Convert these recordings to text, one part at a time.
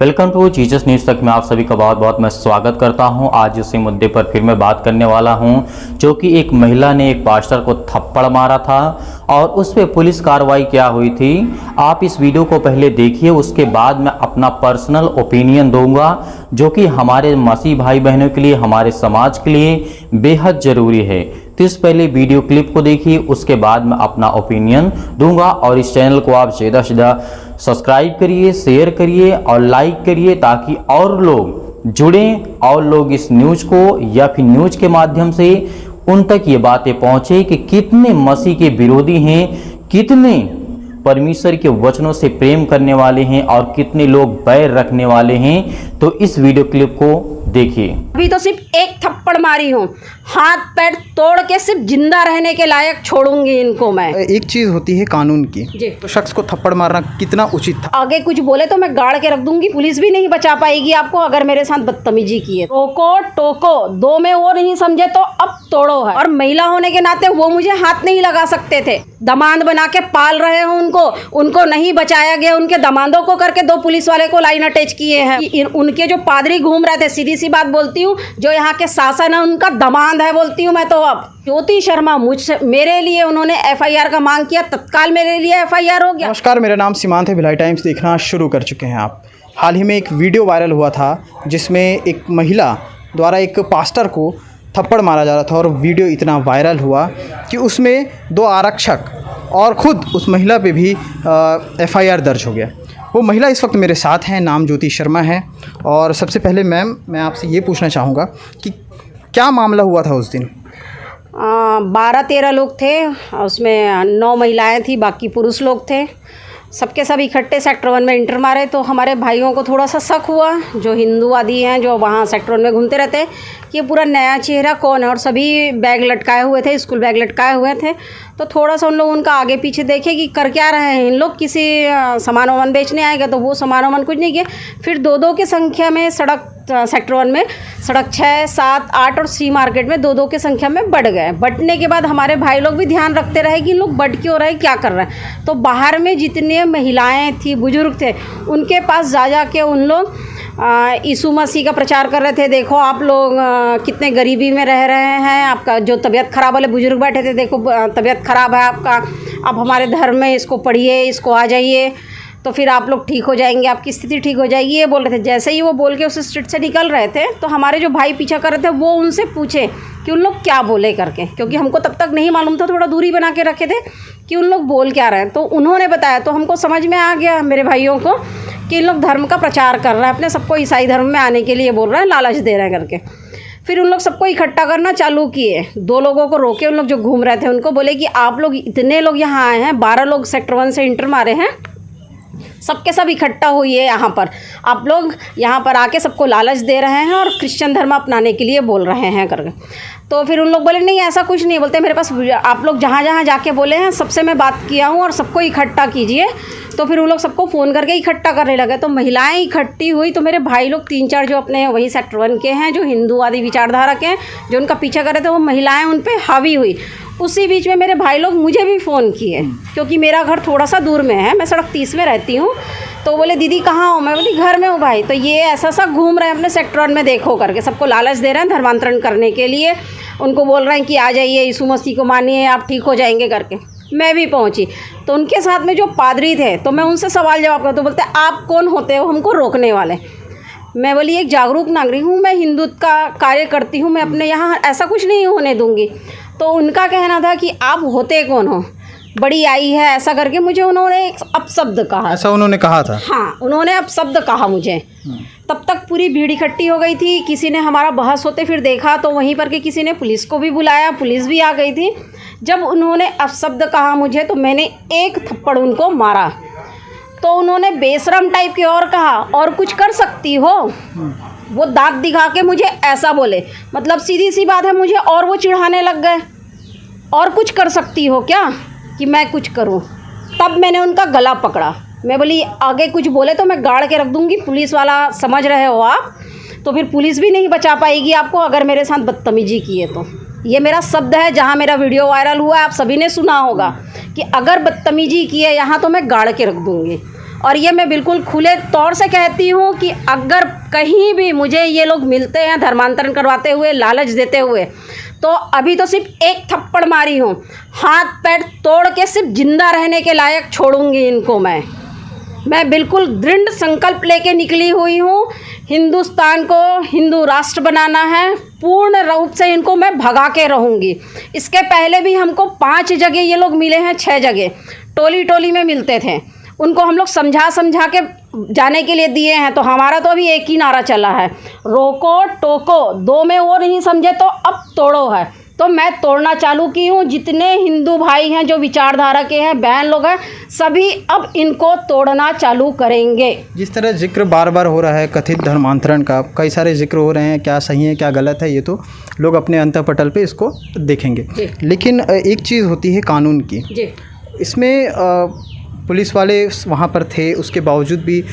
Welcome to Jesus news तक में आप सभी का बहुत बहुत मैं स्वागत करता हूं। आज उसी मुद्दे पर फिर मैं बात करने वाला हूं, जो कि एक महिला ने एक पास्टर को थप्पड़ मारा था और उस पर पुलिस कार्रवाई क्या हुई थी। आप इस वीडियो को पहले देखिए, उसके बाद मैं अपना पर्सनल ओपिनियन दूंगा, जो कि हमारे मसीह भाई बहनों के लिए, हमारे समाज के लिए बेहद ज़रूरी है। तो इस पहले वीडियो क्लिप को देखिए, उसके बाद मैं अपना ओपिनियन दूंगा। और इस चैनल को आप ज़्यादा से ज़्यादा सब्सक्राइब करिए, शेयर करिए और लाइक करिए, ताकि और लोग जुड़ें और लोग इस न्यूज़ को या फिर न्यूज़ के माध्यम से उन तक ये बातें पहुँचे कि कितने मसीह के विरोधी हैं, कितने परमेश्वर के वचनों से प्रेम करने वाले हैं और कितने लोग बैर रखने वाले हैं। तो इस वीडियो क्लिप को देखिए। अभी तो सिर्फ एक थप्पड़ मारी हूँ, हाथ पैर तोड़ के सिर्फ जिंदा रहने के लायक छोड़ूंगी इनको मैं। एक चीज होती है कानून की, जी। तो शख्स को थप्पड़ मारना कितना उचित था? आगे कुछ बोले तो मैं गाड़ के रख दूंगी, पुलिस भी नहीं बचा पाएगी आपको अगर मेरे साथ बदतमीजी की है। टोको टोको, दो में वो नहीं समझे तो अब तोड़ो है। और महिला होने के नाते वो मुझे हाथ नहीं लगा सकते थे। दामाद बना के पाल रहे हो उनको नहीं बचाया गया। उनके दामादों को करके दो पुलिस वाले को लाइन अटैच किए हैं। उनके जो पादरी घूम रहे थे, सीधी सी बात बोलती हूँ, जो यहाँ के शासन है उनका दामाद है बोलती हूँ मैं। तो अब ज्योति शर्मा मुझसे, मेरे लिए उन्होंने एफआईआर का मांग किया, तत्काल मेरे लिए एफआईआर हो गया। नमस्कार, मेरा नाम सीमांत है। भिलाई टाइम्स देखना शुरू कर चुके हैं आप। हाल ही में एक वीडियो वायरल हुआ था जिसमें एक महिला द्वारा एक पास्टर को थप्पड़ मारा जा रहा था और वीडियो इतना वायरल हुआ कि उसमें दो आरक्षक और ख़ुद उस महिला पे भी एफआईआर दर्ज हो गया। वो महिला इस वक्त मेरे साथ हैं, नाम ज्योति शर्मा है। और सबसे पहले मैम, मैं आपसे ये पूछना चाहूँगा कि क्या मामला हुआ था उस दिन? 12-13 लोग थे, उसमें 9 महिलाएं थी, बाकी पुरुष लोग थे। सबके सब इकट्ठे सेक्टर 1 में इंटर मारे। तो हमारे भाइयों को थोड़ा सा शक हुआ, जो हिंदूवादी हैं, जो वहाँ सेक्टर 1 में घूमते रहते हैं, कि ये पूरा नया चेहरा कौन है। और सभी बैग लटकाए हुए थे, स्कूल बैग लटकाए हुए थे। तो थोड़ा सा उन लोग उनका आगे पीछे देखे कि कर क्या रहे हैं इन लोग, किसी सामान वामान बेचने आएगा। तो वो सामान वामान कुछ नहीं किए। फिर 2-2 की संख्या में सड़क, सेक्टर 1 में सड़क 6, 7, 8 और सी मार्केट में 2-2 की संख्या में बढ़ गए। बढ़ने के बाद हमारे भाई लोग भी ध्यान रखते रहे कि इन लोग बढ़ क्यों रहे, क्या कर रहे हैं। तो बाहर में जितने महिलाएं थी, बुजुर्ग थे, उनके पास जा के उन लोग यीशु मसीह का प्रचार कर रहे थे। देखो आप लोग कितने गरीबी में रह रहे हैं, आपका जो तबीयत ख़राब वाले बुजुर्ग बैठे थे, देखो तबीयत ख़राब है आपका, आप हमारे धर्म में इसको पढ़िए, इसको आ जाइए, तो फिर आप लोग ठीक हो जाएंगे, आपकी स्थिति ठीक हो जाएगी, ये बोल रहे थे। जैसे ही वो बोल के उस स्ट्रीट से निकल रहे थे, तो हमारे जो भाई पीछा कर रहे थे वो उनसे पूछे कि उन लोग क्या बोले करके, क्योंकि हमको तब तक नहीं मालूम था, थोड़ा दूरी बना के रखे थे कि उन लोग बोल क्या रहे हैं। तो उन्होंने बताया, तो हमको समझ में आ गया मेरे भाइयों को कि इन लोग धर्म का प्रचार कर रहे हैं, अपने सबको ईसाई धर्म में आने के लिए बोल रहे हैं, लालच दे रहे हैं करके। फिर उन लोग सबको इकट्ठा करना चालू किए। 2 लोगों को रोके, उन लोग जो घूम रहे थे उनको बोले कि आप लोग इतने लोग यहाँ आए हैं, 12 लोग सेक्टर 1 से इंटर मारे हैं, सबके सब इकट्ठा हुई है यहाँ पर, आप लोग यहाँ पर आके सबको लालच दे रहे हैं और क्रिश्चियन धर्म अपनाने के लिए बोल रहे हैं करके। तो फिर उन लोग बोले नहीं ऐसा कुछ नहीं, बोलते मेरे पास आप लोग जहाँ जहाँ जाके बोले हैं सबसे मैं बात किया हूँ और सबको इकट्ठा कीजिए। तो फिर उन लोग सबको फ़ोन करके इकट्ठा करने लगे। तो महिलाएं इकट्ठी हुई, तो मेरे भाई लोग 3-4 जो अपने वही सेक्टर 1 के हैं, जो हिंदूवादी विचारधारा के हैं, जो उनका पीछा कर रहे थे, वो महिलाएं उन पर हावी हुई। उसी बीच में मेरे भाई लोग मुझे भी फ़ोन किए, क्योंकि मेरा घर थोड़ा सा दूर में है, मैं सड़क 30 में रहती हूँ। तो बोले दीदी कहाँ हो? मैं बोली घर में हूँ भाई। तो ये ऐसा घूम रहे हैं अपने सेक्टर 1 में, देखो करके सबको लालच दे रहे हैं धर्मांतरण करने के लिए। उनको बोल रहे हैं कि आ जाइए, यीशु मसीह को मानिए, आप ठीक हो जाएंगे करके। मैं भी पहुंची, तो उनके साथ में जो पादरी थे, तो मैं उनसे सवाल जवाब करता, तो बोलते आप कौन होते हो हमको रोकने वाले? मैं बोली एक जागरूक नागरिक हूँ, मैं हिंदुत्व का कार्य करती हूँ, मैं अपने यहाँ ऐसा कुछ नहीं होने दूँगी। तो उनका कहना था कि आप होते कौन हो, बड़ी आई है, ऐसा करके मुझे उन्होंने एक अपशब्द कहा। ऐसा उन्होंने कहा था? हाँ, उन्होंने अपशब्द कहा मुझे। तब तक पूरी भीड़ इकट्ठी हो गई थी, किसी ने हमारा बहस होते फिर देखा, तो वहीं पर के किसी ने पुलिस को भी बुलाया, पुलिस भी आ गई थी। जब उन्होंने अपशब्द कहा मुझे, तो मैंने एक थप्पड़ उनको मारा। तो उन्होंने बेशरम टाइप के और कहा, और कुछ कर सकती हो? वो दांत दिखा के मुझे ऐसा बोले, मतलब सीधी सी बात है, मुझे और वो चिढ़ाने लग गए, और कुछ कर सकती हो क्या कि मैं कुछ करूं? तब मैंने उनका गला पकड़ा। मैं बोली आगे कुछ बोले तो मैं गाड़ के रख दूंगी, पुलिस वाला समझ रहे हो आप, तो फिर पुलिस भी नहीं बचा पाएगी आपको अगर मेरे साथ बदतमीजी की है। तो ये मेरा शब्द है, जहाँ मेरा वीडियो वायरल हुआ है आप सभी ने सुना होगा कि अगर बदतमीजी की है यहाँ तो मैं गाड़ के रख दूँगी। और ये मैं बिल्कुल खुले तौर से कहती हूँ कि अगर कहीं भी मुझे ये लोग मिलते हैं धर्मांतरण करवाते हुए, लालच देते हुए, तो अभी तो सिर्फ एक थप्पड़ मारी हूँ, हाथ पैर तोड़ के सिर्फ जिंदा रहने के लायक छोड़ूंगी इनको। मैं बिल्कुल दृढ़ संकल्प लेके निकली हुई हूँ। हिंदुस्तान को हिंदू राष्ट्र बनाना है, पूर्ण रूप से इनको मैं भगा के रहूँगी। इसके पहले भी हमको 5 जगह ये लोग मिले हैं, 6 जगह टोली टोली में मिलते थे, उनको हम लोग समझा के जाने के लिए दिए हैं। तो हमारा तो अभी एक ही नारा चला है, रोको टोको, 2 में वो नहीं समझे तो अब तोड़ो है। तो मैं तोड़ना चालू की हूँ। जितने हिंदू भाई हैं जो विचारधारा के हैं, बहन लोग हैं, सभी अब इनको तोड़ना चालू करेंगे। जिस तरह जिक्र बार बार हो रहा है कथित धर्मांतरण का, कई सारे जिक्र हो रहे हैं, क्या सही है क्या गलत है, ये तो लोग अपने अंतःपटल पे इसको देखेंगे। लेकिन एक चीज़ होती है कानून की। जी। इसमें पुलिस वाले वहाँ पर थे, उसके बावजूद भी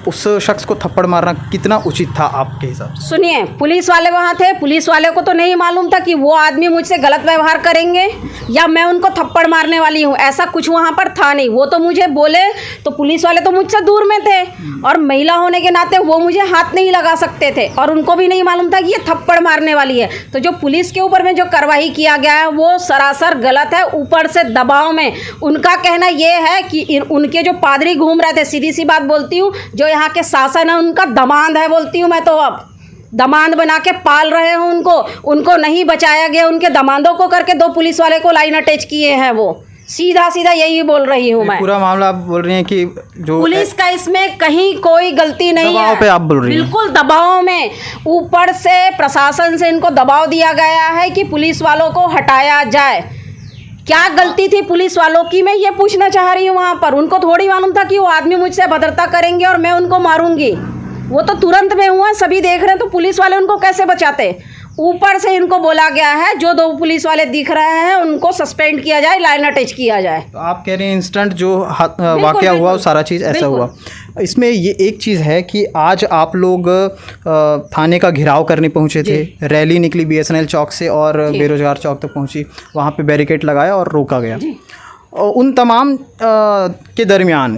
उस शख्स को थप्पड़ मारना कितना उचित था आपके हिसाब से? सुनिए, पुलिस वाले वहाँ थे, पुलिस वाले को तो नहीं मालूम था कि वो आदमी मुझसे गलत व्यवहार करेंगे या मैं उनको थप्पड़ मारने वाली हूँ, ऐसा कुछ वहाँ पर था नहीं। वो तो मुझे बोले तो पुलिस वाले तो मुझसे दूर में थे और महिला होने के नाते वो मुझे हाथ नहीं लगा सकते थे और उनको भी नहीं मालूम था कि ये थप्पड़ मारने वाली है। तो जो पुलिस के ऊपर में जो कार्रवाई किया गया है वो सरासर गलत है, ऊपर से दबाव में। उनका कहना ये है कि उनके जो पादरी घूम रहे थे, सीधी सी बात बोलती हूँ, जो यहाँ के शासन है उनका दमाद है बोलती हूँ मैं, तो अब दमाद बना के पाल रहे हैं उनको नहीं बचाया गया, उनके दमादों को करके 2 पुलिस वाले को लाइन अटैच किए हैं। वो सीधा यही बोल रही हूँ मैं। पूरा मामला आप बोल रही हैं कि जो पुलिस का इसमें कहीं कोई गलती नहीं है, दबाव पे आप बोल रही हैं। बिल्कुल दबाव में, ऊपर से प्रशासन से इनको दबाव दिया गया है कि पुलिस वालों को हटाया जाए। क्या गलती थी पुलिस वालों की, मैं ये पूछना चाह रही हूँ। वहाँ पर उनको थोड़ी मालूम था कि वो आदमी मुझसे अभद्रता करेंगे और मैं उनको मारूंगी। वो तो तुरंत में हुआ, सभी देख रहे हैं, तो पुलिस वाले उनको कैसे बचाते। ऊपर से इनको बोला गया है जो 2 पुलिस वाले दिख रहे हैं उनको सस्पेंड किया जाए, लाइन अटैच किया जाए। तो आप कह रहे हैं इंस्टेंट जो वाकया हुआ वो सारा चीज़ ऐसा हुआ। इसमें ये एक चीज़ है कि आज आप लोग थाने का घेराव करने पहुंचे थे, रैली निकली BSNL चौक से और बेरोजगार चौक तक पहुंची, वहां पे बैरिकेड लगाया और रोका गया। और उन तमाम के दरमियान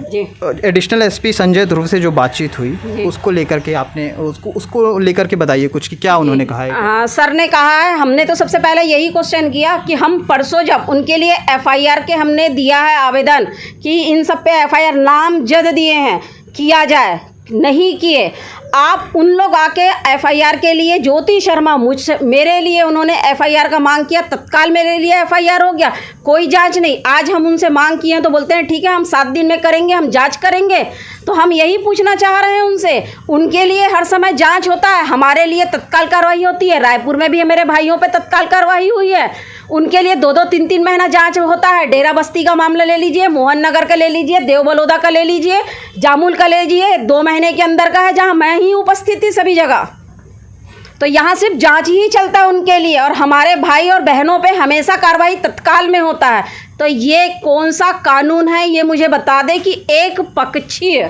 एडिशनल SP संजय ध्रुव से जो बातचीत हुई उसको लेकर के आपने उसको लेकर के बताइए कुछ कि क्या उन्होंने कहा है? हाँ, सर ने कहा है, हमने तो सबसे पहले यही क्वेश्चन किया कि हम परसों जब उनके लिए FIR के हमने दिया है आवेदन कि इन सब पे FIR नामजद दिए हैं, किया जाए, नहीं किए। आप उन लोग आके FIR के लिए, ज्योति शर्मा मुझसे, मेरे लिए उन्होंने FIR का मांग किया, तत्काल मेरे लिए FIR हो गया, कोई जांच नहीं। आज हम उनसे मांग किए हैं तो बोलते हैं ठीक है हम 7 दिन में करेंगे, हम जांच करेंगे। तो हम यही पूछना चाह रहे हैं उनसे, उनके लिए हर समय जांच होता है, हमारे लिए तत्काल कार्रवाई होती है। रायपुर में भी मेरे भाइयों पे तत्काल कार्रवाई हुई है, उनके लिए 2-2, 3-3 महीना जांच होता है। डेरा बस्ती का मामला ले लीजिए, मोहन नगर का ले लीजिए, देव बलौदा का ले लीजिए, जामुल का ले लीजिए, 2 महीने के अंदर का है, जहां मैं ही उपस्थित थी सभी जगह। तो यहाँ सिर्फ जांच ही चलता है उनके लिए, और हमारे भाई और बहनों पे हमेशा कार्रवाई तत्काल में होता है। तो ये कौन सा कानून है, ये मुझे बता दे कि एक पक्षीय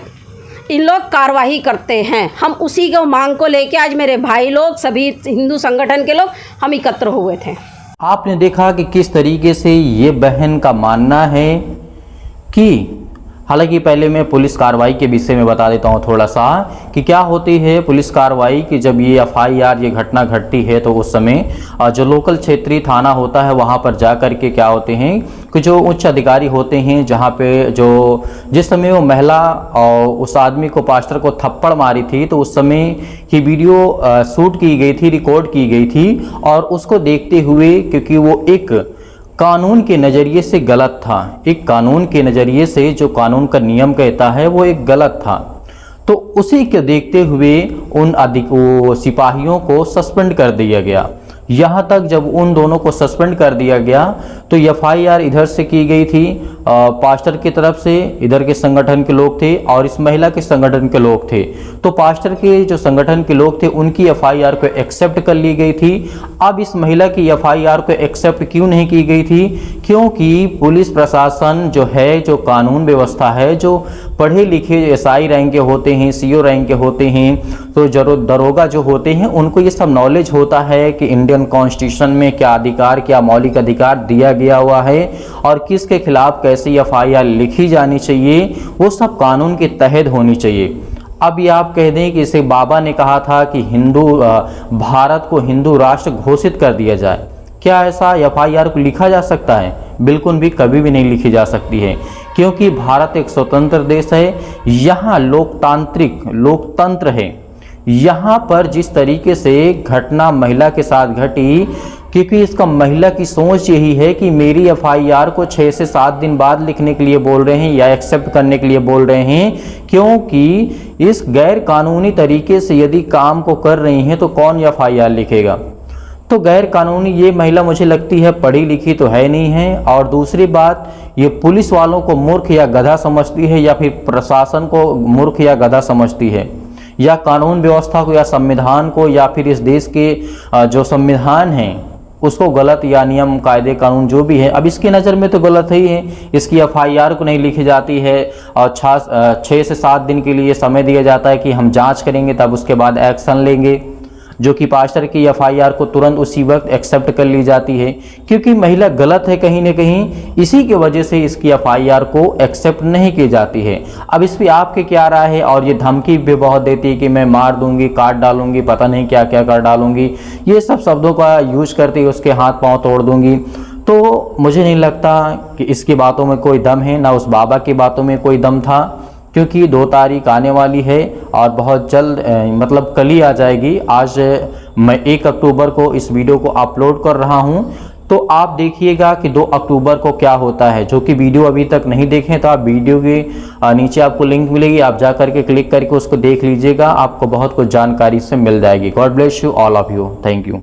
इन लोग कार्रवाई करते हैं। हम उसी को मांग को लेके आज मेरे भाई लोग, सभी हिंदू संगठन के लोग, हम एकत्र हुए थे। आपने देखा कि किस तरीके से ये बहन का मानना है कि हालांकि पहले मैं पुलिस कार्रवाई के विषय में बता देता हूँ थोड़ा सा कि क्या होती है पुलिस कार्रवाई कि जब ये FIR ये घटना घटती है तो उस समय जो लोकल क्षेत्रीय थाना होता है वहाँ पर जा कर के क्या होते हैं कि जो उच्च अधिकारी होते हैं, जहाँ पे जो जिस समय वो महिला और उस आदमी को, पास्टर को थप्पड़ मारी थी, तो उस समय की वीडियो शूट की गई थी, रिकॉर्ड की गई थी, और उसको देखते हुए क्योंकि वो एक कानून के नज़रिए से गलत था, एक कानून के नज़रिए से जो कानून का नियम कहता है वो एक गलत था, तो उसी के देखते हुए उन सिपाहियों को सस्पेंड कर दिया गया। यहाँ तक जब उन दोनों को सस्पेंड कर दिया गया तो FIR इधर से की गई थी, पास्टर की तरफ से, इधर के संगठन के लोग थे और इस महिला के संगठन के लोग थे। तो पास्टर के जो संगठन के लोग थे उनकी FIR को एक्सेप्ट कर ली गई थी। अब इस महिला की FIR को एक्सेप्ट क्यों नहीं की गई थी? क्योंकि पुलिस प्रशासन जो है, जो कानून व्यवस्था है, जो पढ़े लिखे SI रैंक के होते हैं, CO रैंक के होते हैं, तो दरोगा जो होते हैं, उनको ये सब नॉलेज होता है कि इंडियन कॉन्स्टिट्यूशन में क्या अधिकार, क्या मौलिक अधिकार दिया गया हुआ है और किसके खिलाफ कैसी एफआईआर लिखी जानी चाहिए, वो सब कानून के तहत होनी चाहिए। अब ये आप कह दें कि इसे बाबा ने कहा था कि भारत को हिंदू राष्ट्र घोषित कर दिया जाए, क्या ऐसा एफआईआर को लिखा जा सकता है? बिल्कुल भी, कभी भी नहीं लिखी जा सकती है, क्योंकि भारत एक स्वतंत्र देश है। यहाँ लोकतंत्र है। यहाँ पर जिस तरीके से घटना महिला के साथ घटी, क्योंकि इसका महिला की सोच यही है कि मेरी एफआईआर को 6 से 7 दिन बाद लिखने के लिए बोल रहे हैं या एक्सेप्ट करने के लिए बोल रहे हैं, क्योंकि इस गैर कानूनी तरीके से यदि काम को कर रही हैं तो कौन एफआईआर लिखेगा। तो गैर कानूनी ये महिला मुझे लगती है पढ़ी लिखी तो है नहीं है, और दूसरी बात ये पुलिस वालों को मूर्ख या गधा समझती है, या फिर प्रशासन को मूर्ख या गधा समझती है, या कानून व्यवस्था को या संविधान को, या फिर इस देश के जो संविधान है उसको गलत, या नियम कायदे कानून जो भी है, अब इसकी नज़र में तो गलत ही है। इसकी एफआईआर को नहीं लिखी जाती है और 6 से 7 दिन के लिए समय दिया जाता है कि हम जांच करेंगे, तब उसके बाद एक्शन लेंगे, जो कि पास्टर की एफआईआर को तुरंत उसी वक्त एक्सेप्ट कर ली जाती है, क्योंकि महिला गलत है कहीं ना कहीं, इसी की वजह से इसकी एफआईआर को एक्सेप्ट नहीं की जाती है। अब इस पर आपके क्या राय है? और ये धमकी भी बहुत देती है कि मैं मार दूंगी, काट डालूंगी, पता नहीं क्या क्या कर डालूंगी, ये सब शब्दों का यूज करती है, उसके हाथ पांव तोड़ दूंगी। तो मुझे नहीं लगता कि इसकी बातों में कोई दम है, ना उस बाबा की बातों में कोई दम था, क्योंकि 2 तारीख आने वाली है और बहुत जल्द मतलब कल ही आ जाएगी। आज मैं 1 अक्टूबर को इस वीडियो को अपलोड कर रहा हूं, तो आप देखिएगा कि 2 अक्टूबर को क्या होता है। जो कि वीडियो अभी तक नहीं देखें तो आप वीडियो के नीचे आपको लिंक मिलेगी, आप जा करके क्लिक करके उसको देख लीजिएगा, आपको बहुत कुछ जानकारी से मिल जाएगी। God bless you all of you, thank you.